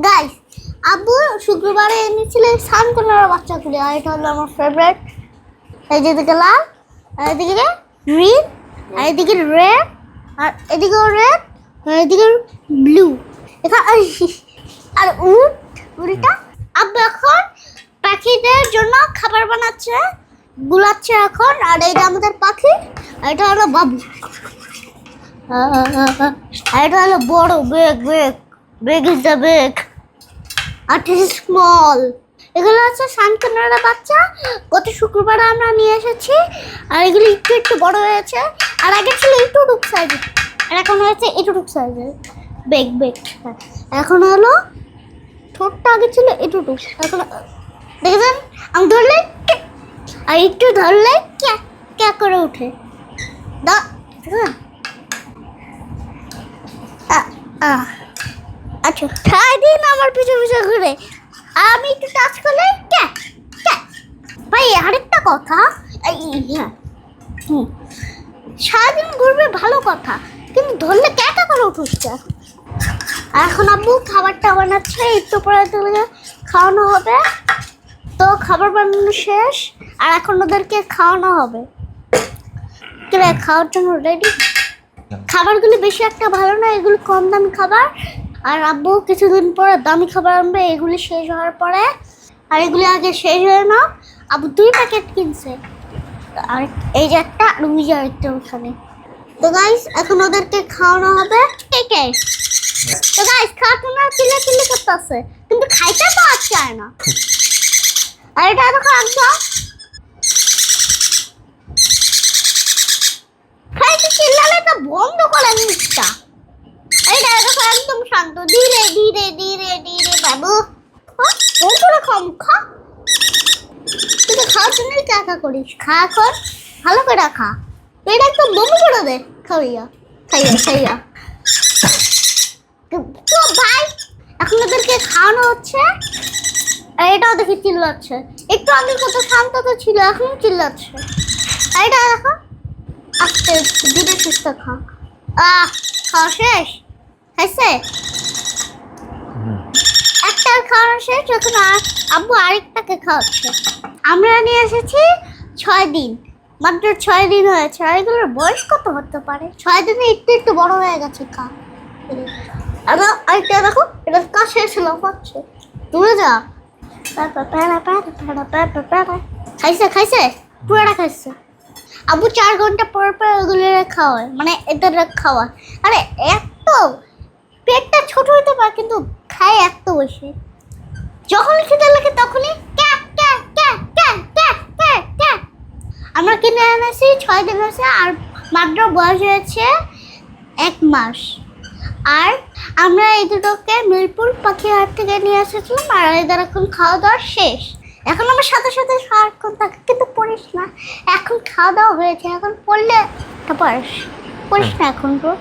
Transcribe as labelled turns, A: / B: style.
A: Guys, আব্বু শুক্রবারে এনেছিল সানকোনার বাচ্চাগুলি, আর এটা হলো আমার ফেভারিট। এই যে এদিকে লাল, আর এদিকে গ্রিন, আর এদিকে রেড, আর এদিকেও রেড, আর এদিকে ব্লু। এখানে আর উড়িটা আব্বু এখন পাখিদের জন্য খাবার বানাচ্ছে, গুলাচ্ছে এখন। আর এইটা আমাদের পাখি, আর এটা হলো বাবু, আর এটা হলো বড় big big big is the big, আর স্মল। এগুলো হচ্ছে সানকোনারা বাচ্চা, গত শুক্রবার আমরা নিয়ে এসেছি। আর এগুলো একটু একটু বড় হয়েছে, আর আগে ছিল এটুটুক সাইজের, আর এখন হয়েছে এটুটুক সাইজের বেগ বেগ। এখন হলো ঠোঁটটা আগে ছিল এটুটুক, এখন দেখেছেন আমি ধরলে আর একটু ধরলে ক্যা ক্যা করে উঠে। আচ্ছা, সারাদিন আমার পিছু পিছু ঘুরে, আমি একটু টাচ করলে ক্যা ক্যা। ভাই আরেকটা কথা, সারাদিন ঘুরবে ভালো কথা, কিন্তু ধরলে ক্যা ক্যা করে উঠছে। এখন আব্বু খাবারটা বানাচ্ছে, একটু পরে খাওয়ানো হবে। তো খাবার বানানো শেষ, আর এখন ওদেরকে খাওয়ানো হবে। খাওয়ার জন্য রেডি। খাবারগুলো বেশি একটা ভালো না, এগুলো কম দামি খাবার। আর আব্বু কিছুদিন পরে দামি খাবার আনবে, এগুলি শেষ হওয়ার পরে। আর এগুলি আগে শেষ হয়ে না, আব্বু 2 প্যাকেট কিনছে, আর এই যে একটা, আর ওই যে আরেকটা ওখানে। তো গাইস এখন ওদেরকে খাওয়ানো হবে। কে তো গাইস খাওয়াতে না চিল্লা চিল্লি করতেছে, কিন্তু খাইতে পাওয়া যায় না। আর এটা দেখো একদম খাইতে চিল্লালে তো বন্ধ করে নিচ্ছা। এটা দেখো একদম শান্ত, ধীরে ধীরে ধীরে ধীরে বাবু। করে খাম খা, তুই তো খাওয়ার জন্যই কাকা করিস। খা এখন ভালো করে খা, এটা একদম বমি করে দে। খাইয়া খাইয়া খাইয়া তো ভাই এখন ওদেরকে খাওয়ানো হচ্ছে। আর এটাও দেখি চিল্লাচ্ছে, একটু আগে কত শান্ত তো ছিল, এখন চিল্লাচ্ছে। আর এটা দেখো আস্তে ধীরে সুস্থ খা। খাওয়া শেষ খাইছে, একটা খাওয়ানো শেষ। এখন আব্বু আরেকটাকে খাওয়াচ্ছে। আমরা নিয়ে এসেছি 6 দিন, মাত্র 6 দিন হয়েছে। আর এগুলোর বয়স কত হতে পারে? 6 দিনে একটু একটু বড় হয়ে গেছে। খা। আরেকটা দেখো, এটা কাছে এসে লাফাচ্ছে, দূরে যা। খাইছে খাইছে পুরোটা খাইছে। আব্বু 4 ঘন্টা পর পর ওগুলো খাওয়ায়, মানে এদের খাওয়ায়। আরে এত পেটটা ছোট হইতে পারে, কিন্তু খায় এত বেশি। যখন খিদে লাগে তখনই ক্যা ক্যা ক্যা ক্যা ক্যা ক্যা ক্যা। আমরা কিনে এনেছি 6 দিন হয়েছে, আর মাত্র বয়স হয়েছে 1 মাস। আর আমরা এই দুটোকে মিরপুর পাখি হাট থেকে নিয়ে এসেছিলাম। আর এদের এখন খাওয়া দাওয়া শেষ। এখন আমার সাথে সাথে সারাক্ষণ থাকে, কিন্তু পড়িস না। এখন খাওয়া দাওয়া হয়েছে, এখন পড়লে পারিস, পড়িস না এখন তো।